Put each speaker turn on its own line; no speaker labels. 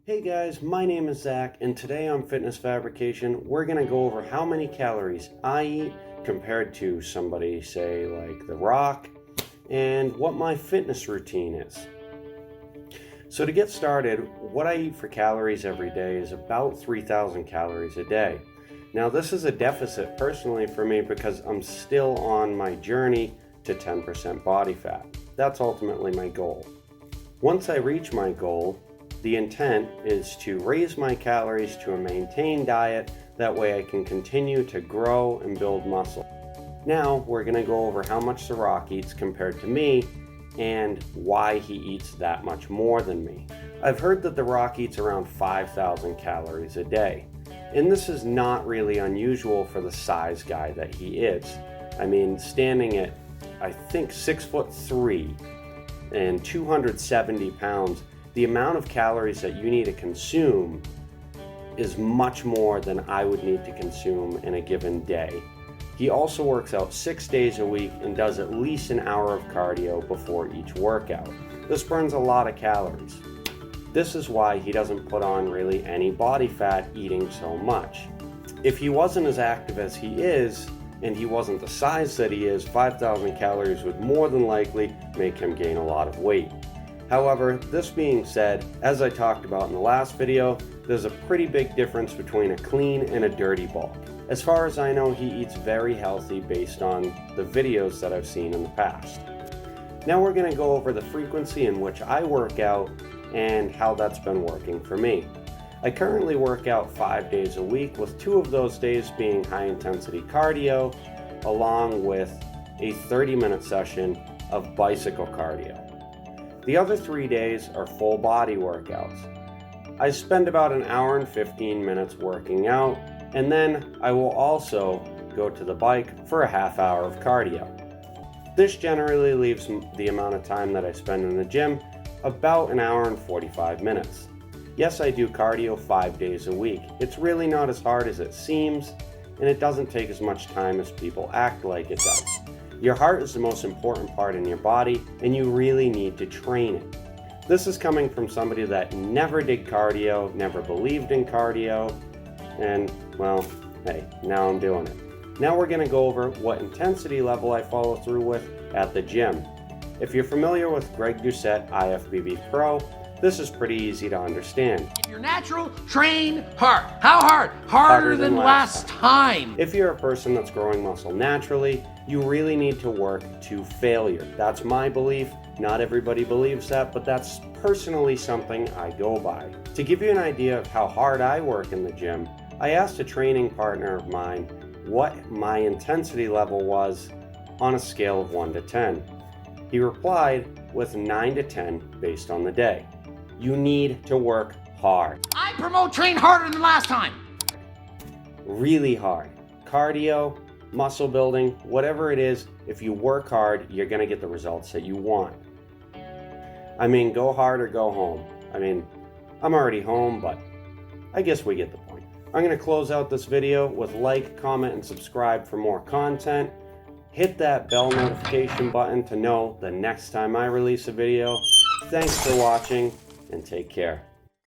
Hey guys, my name is Zach, and today on Fitness Fabrication, we're going to go over how many calories I eat compared to somebody, say, like The Rock, and what my fitness routine is. So to get started, what I eat for calories every day is about 3,000 calories a day. Now this is a deficit personally for me because I'm still on my journey to 10% body fat. That's ultimately my goal. Once I reach my goal, the intent is to raise my calories to a maintained diet, that way I can continue to grow and build muscle. Now we're going to go over how much The Rock eats compared to me and why he eats that much more than me. I've heard that The Rock eats around 5,000 calories a day, and this is not really unusual for the size guy that he is. I mean, standing at I think 6'3" and 270 pounds, the amount of calories that you need to consume is much more than I would need to consume in a given day. He also works out 6 days a week and does at least an hour of cardio before each workout. This burns a lot of calories. This is why he doesn't put on really any body fat eating so much. If he wasn't as active as he is, and he wasn't the size that he is, 5,000 calories would more than likely make him gain a lot of weight. However, this being said, as I talked about in the last video, there's a pretty big difference between a clean and a dirty bulk. As far as I know, he eats very healthy based on the videos that I've seen in the past. Now we're going to go over the frequency in which I work out and how that's been working for me. I currently work out 5 days a week, with 2 of those days being high intensity cardio, along with a 30-minute session of bicycle cardio. The other 3 days are full body workouts. I spend about an hour and 15 minutes working out, and then I will also go to the bike for a half hour of cardio. This generally leaves the amount of time that I spend in the gym about an hour and 45 minutes. Yes, I do cardio 5 days a week. It's really not as hard as it seems, and it doesn't take as much time as people act like it does. Your heart is the most important part in your body, and you really need to train it. This is coming from somebody that never did cardio, never believed in cardio, and well, hey, now I'm doing it. Now we're going to go over what intensity level I follow through with at the gym. If you're familiar with Greg Doucette IFBB Pro, this is pretty easy to understand.
If you're natural, train hard. How hard? Harder than last time.
If you're a person that's growing muscle naturally, you really need to work to failure. That's my belief. Not everybody believes that, but that's personally something I go by. To give you an idea of how hard I work in the gym, I asked a training partner of mine what my intensity level was on a scale of 1 to 10. He replied with 9 to 10 based on the day. You need to work hard.
I promote train harder than last time.
Really hard. Cardio, muscle building, whatever it is, if you work hard, you're going to get the results that you want. I mean, go hard or go home. I mean, I'm already home, but I guess we get the point. I'm going to close out this video with like, comment, and subscribe for more content. Hit that bell notification button to know the next time I release a video. Thanks for watching, and take care.